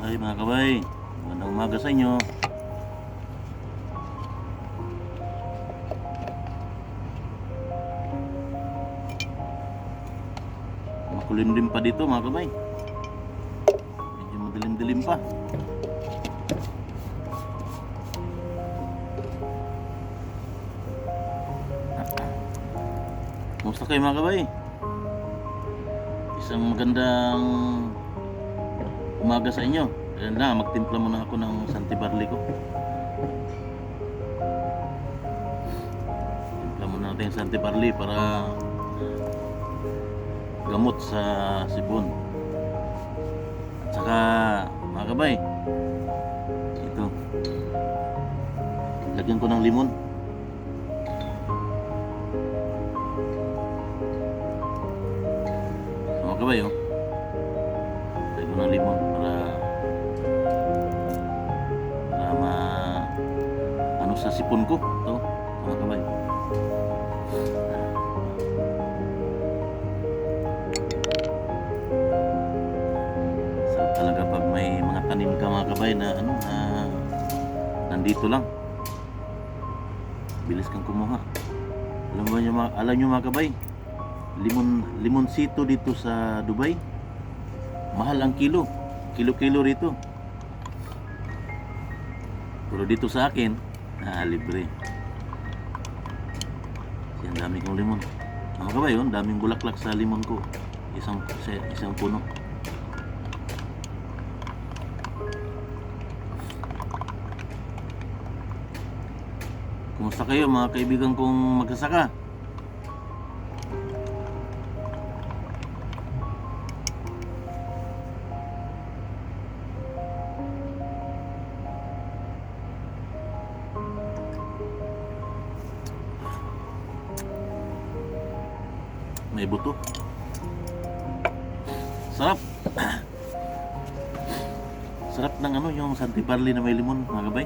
Ay mga kabay, magandang umaga sa inyo. Makulimlim pa dito mga kabay. Medyo madilim-dilim pa. Kumusta kayo mga kabay? Isang magandang umaga sa inyo. Ayan na, magtimpla muna ako ng Santi Barley ko. Timpla muna natin yung Santi Barley para gamot sa sibon. At saka mga kabay, ito, lagyan ko ng limon. So, mga kabay, oh, lagyan ko ng limon para sa sipon ko. Ito mga kabay, so talaga pag may mga tanim ka mga kabay na nandito lang, bilis kang kumuha. Alam nyo mga kabay, limonsito dito sa Dubai mahal ang kilo rito, pero dito sa akin libre. Yan, dami kong limon mga kabay, yun, daming bulaklak sa limon ko, isang puno. Kumusta kayo mga kaibigan kong magsasaka? May buto. Sarap. Sarap ng yung Santi Barley na may limon mga kabay.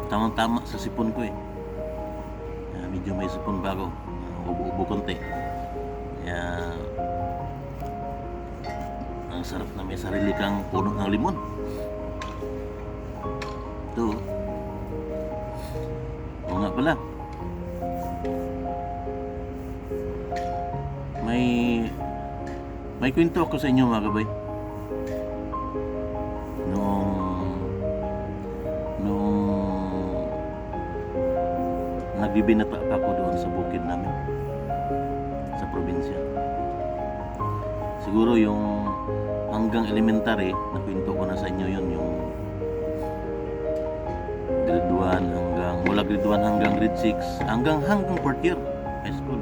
Tamang-tama sa sipon ko eh. Medyo may sipon pa ako. Ubo-ubo konti. Kaya ang sarap na may sarili kang puno ng limon. Ito. Oo nga pala. May kwento ako sa inyo mga kabay. Nung nagbibinata pa ako doon sa bukid namin sa probinsya. Siguro yung hanggang elementary na kwento ko na sa inyo yun, yung grade 1 mula grade 1 hanggang grade 6 hanggang 4th year high school.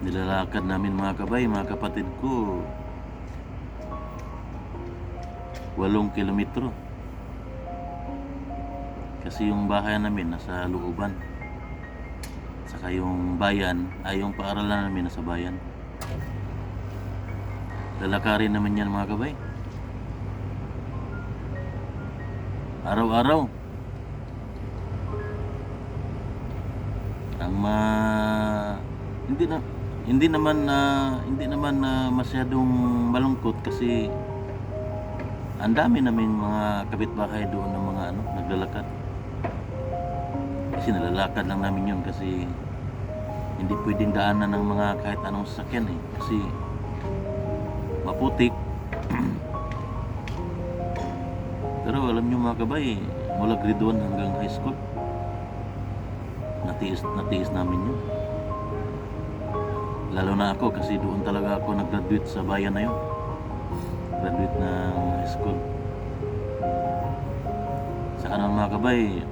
Nilalakad namin mga kabay, mga kapatid ko, 8 kilometro. Kasi yung bahay namin nasa looban, saka yung bayan, yung paaralan namin nasa bayan. Lalakarin naman yan mga kabay, araw-araw. Hindi naman masyadong malungkot kasi ang dami naming mga kapitbahay doon ng mga naglalakad. Kasi nalalakad lang namin yun kasi hindi pwedeng daanan ng mga kahit anong sasakyan kasi maputik. Pero alam nyo mga kabay, mula grade 1 hanggang high school, natiis namin yun. Lalo na ako kasi doon talaga ako nag-graduate sa bayan na yun. Graduate ng high school. Saka ng mga kabay,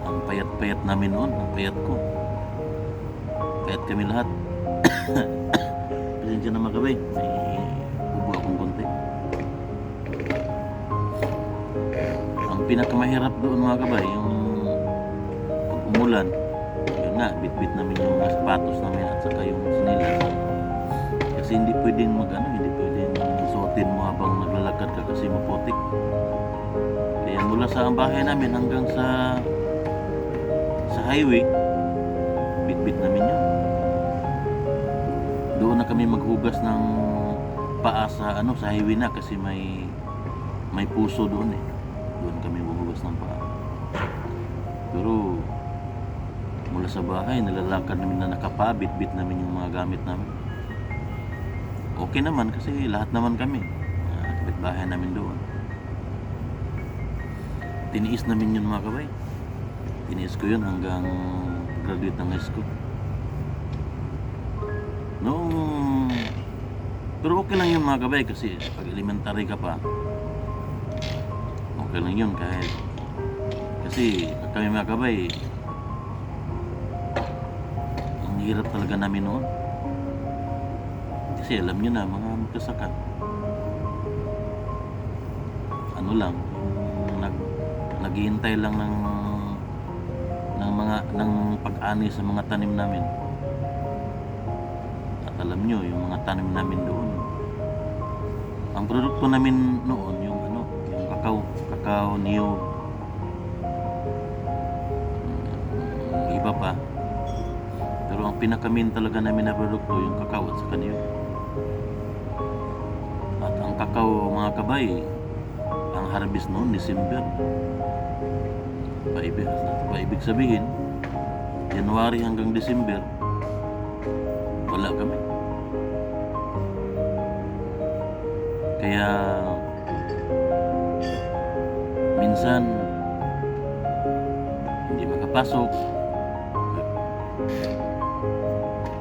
ang payat-payat namin noon, ang payat ko. Payat kami lahat. Pasensya na mga kabay, may ubo akong konti. Ang pinakamahirap doon mga kabay, yung pag umulan, bitbit namin yung mga sapatos namin at saka yung sinilas. Kasi hindi pwedeng hindi pwedeng suotin mo habang naglalakad ka kasi maputik. Kaya mula sa bahay namin hanggang sa highway, bitbit namin yun. Doon na kami maghugas ng paa sa sa highway na kasi may puso doon eh. Doon kami maghugas ng paa. Pero mula sa bahay, nilalakad namin na nakapabit-bit namin yung mga gamit namin. Okay naman kasi lahat naman kami. Kapitbahay namin doon. Tiniis namin yun mga kabay. Tiniis ko yun hanggang graduate ng high school. Pero okay lang yun mga kabay kasi pag elementary ka pa, okay lang yun kahit kasi kami mga kabay, ang hirap talaga namin noon. Kasi alam nyo na mga magkasaka, ano lang, naghihintay lang ng pag-ani sa mga tanim namin. At alam nyo, yung mga tanim namin doon, ang produkto namin noon yung kakao, niyog, iba pa. Pero ang pinakamin talaga namin na produkto yung kakao at saka niyog. At ang kakao mga kabay, ang harvest noon December. Paibig sabihin, January hanggang December, wala kami. Kaya minsan hindi makapasok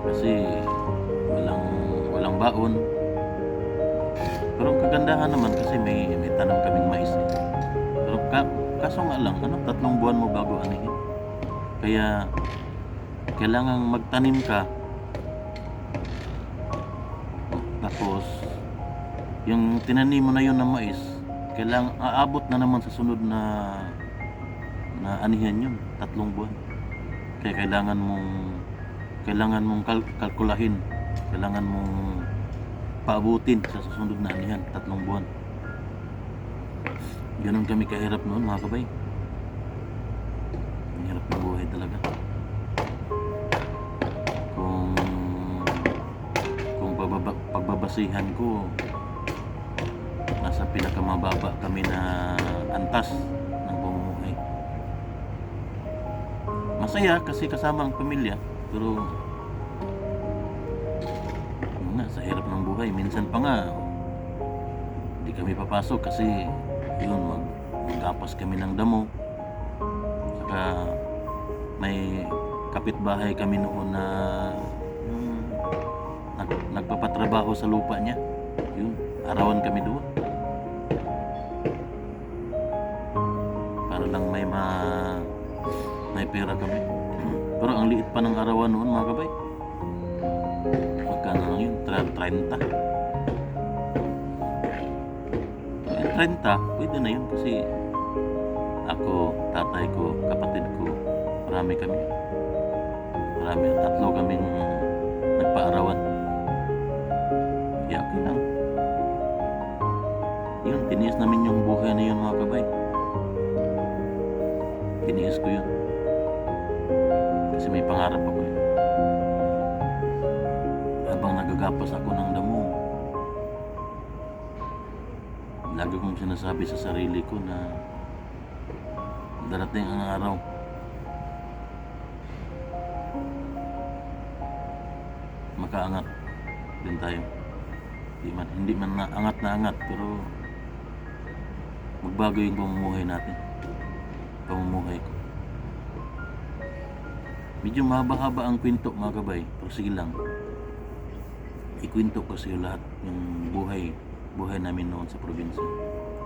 kasi walang baon. Pero ang kagandahan naman kasi may tanong kaming mais eh. Pero kaso nga lang, 3 buwan mo bago anihin. Kaya kailangang magtanim ka, tapos yung tinanim mo na yun ng mais, kailangan aabot na naman sa sunod na anihan yun, 3 buwan. Kaya kailangan mong kalkulahin, kailangan mong paabutin sa susunod na anihan, 3 buwan. Ganun kami kahirap noon mga kabay. Ang hirap ng buhay talaga. Kung pagbabasihan ko, nasa pinakamababa kami na antas ng pamumuhay. Masaya kasi kasama ang pamilya, pero sa hirap ng buhay, minsan pa nga hindi kami papasok kasi yun, magkapas kami ng damo. Saka may kapitbahay kami noon na nagpapatrabaho sa lupa niya. Yun, arawan kami doon para lang may pera kami. Pero ang liit pa ng arawan noon mga kabay. Magkano lang yun? 30. 30, pwede na yun kasi ako, tatay ko, kapatid ko, marami kami. 3 kaming nagpaarawan. Kaya okay lang. Yun, tiniis namin yung buhay na yun mga kabay. Tiniis ko yun. Kasi may pangarap ako yun. Habang nagagapas ako ng damo, lagi kong sinasabi sa sarili ko na darating ang araw makaangat din tayo. Hindi man naangat na angat, pero magbago yung pamumuhay natin. Pamumuhay ko. Medyo mahaba-haba ang kwento mga kabay, pero sige lang. Ikwento ko sa iyo lahat yung buhay namin noon sa probinsya.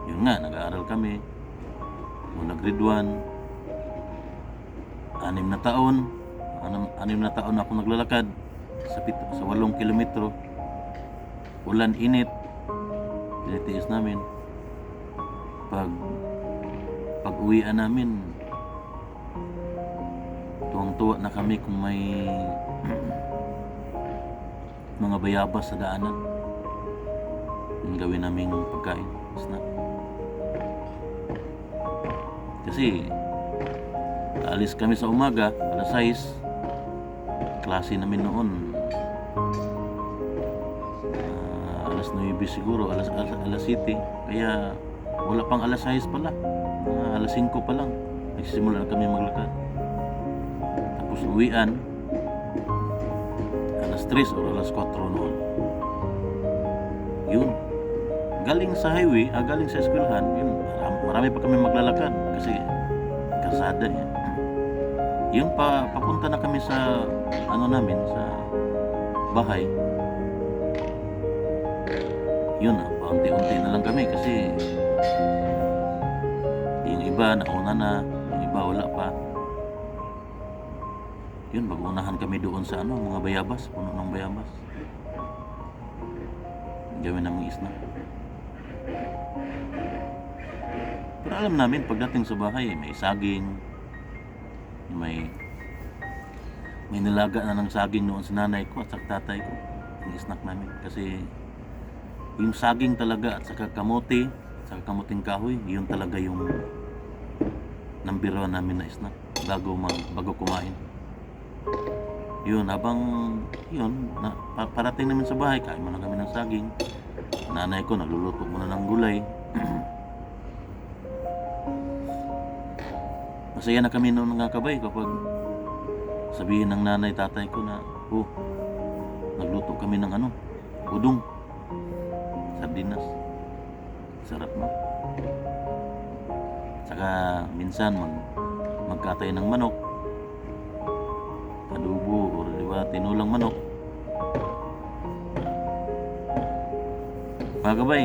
Yun nga, nag-aaral kami. Mula grade 1, 6 na taon. 6 na taon ako naglalakad sa 8 kilometro. Ulan, init. Tinitiis namin. Pag uwian namin, tuwang-tuwa na kami kung may mga bayabas sa daanan. Yung gawin naming pagkain, snack. Kasi alis kami sa umaga, alas 6. Klase namin noon alas 9 siguro, alas 7. Kaya wala pang alas 6 pala. Mga alas 5 pa lang. Nagsisimula na kami maglakad. Tapos uwian, alas 3 o alas 4 noon. Yun. Galing sa highway, galing sa eskwelahan, yun, marami pa kami maglalakad kasi kasada yan. Yung papunta na kami sa ano namin, sa bahay. Yun paunti-unti na lang kami kasi yung iba nauna na, yung iba wala pa. Yun, mag-unahan kami doon sa ano, mga bayabas, puno ng bayabas. Gawin namin snack. Pero alam namin pagdating sa bahay, may saging, may nilaga na ng saging noon sa nanay ko at sa tatay ko. Yung snack namin kasi yung saging talaga at saka kamote, at saka kamuting kahoy, yun talaga yung number 1 namin na snack bago kumain. Yun, habang yun, parating namin sa bahay, kain muna kami ng saging. Nanay ko nagluluto muna ng gulay. Masaya na kami noon mga kabay kapag sabihin ng nanay tatay ko na nagluto kami ng udong, sardinas, sarap no. Saka minsan magkatay ng manok, adobo o diba tinulang manok. Mga kabay,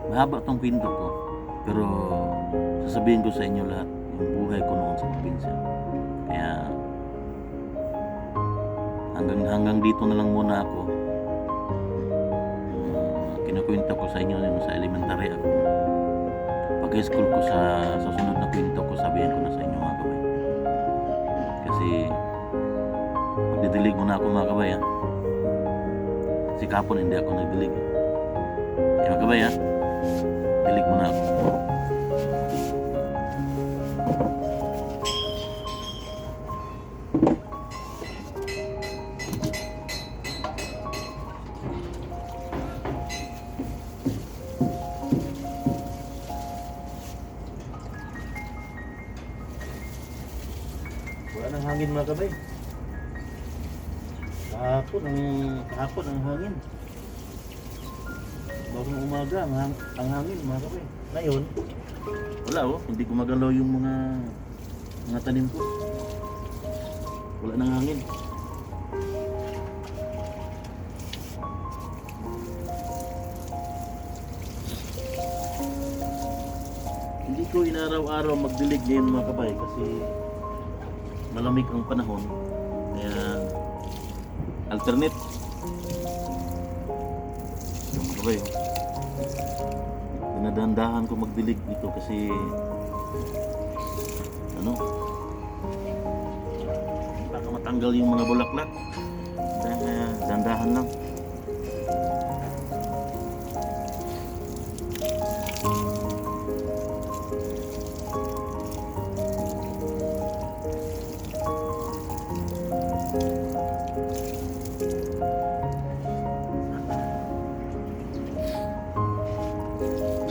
mahaba tong kwento ko, pero sasabihin ko sa inyo lahat yung buhay ko noon sa probinsya. Kaya hanggang dito na lang muna ako. Kinukwento ko sa inyo yung sa elementary ako. Pag high school ko sa susunod na kwento ko, sabihin ko na sa inyo mga kabay. Kasi magdidilig muna ako mga kabay ha. Kasi kapon hindi ako nagdilig. Kaya mga kabay ha, dilig muna ako. Wala nang hangin mga kabay. Kahapon ang hangin. Bagong umaga ang hangin mga kabay. Ngayon, wala hindi gumagalaw yung mga tanim ko. Wala nang hangin. Hindi ko inaraw-araw magdilig ngayon mga kabay kasi malamig ang panahon. Kaya alternate. Mga kabay, dinadahan ko magdilig dito kasi baka matanggal yung mga bulaklak. Kaya dandahan lang.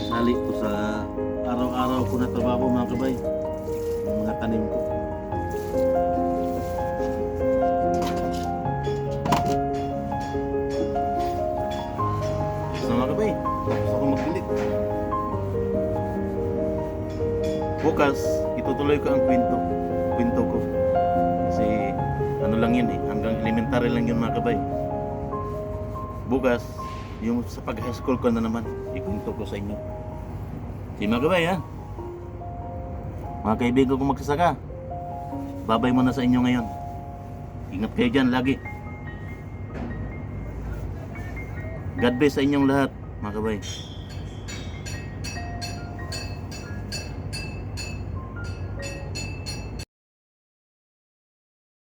Sali ko sa araw-araw ko na trabaho mga kabay, yung mga tanim ko. So mga kabay, tapos ako magdilig. Bukas, itutuloy ko ang kwento ko. Kasi ano lang yun hanggang elementary lang yun mga kabay. Bukas, yung sa pag-high school ko na naman, ikwento ko sa inyo. Sige mga kabay ha. Mga kaibigan ko magsasaka, babay muna sa inyo ngayon. Ingat kayo dyan lagi. God bless sa inyong lahat mga kabay.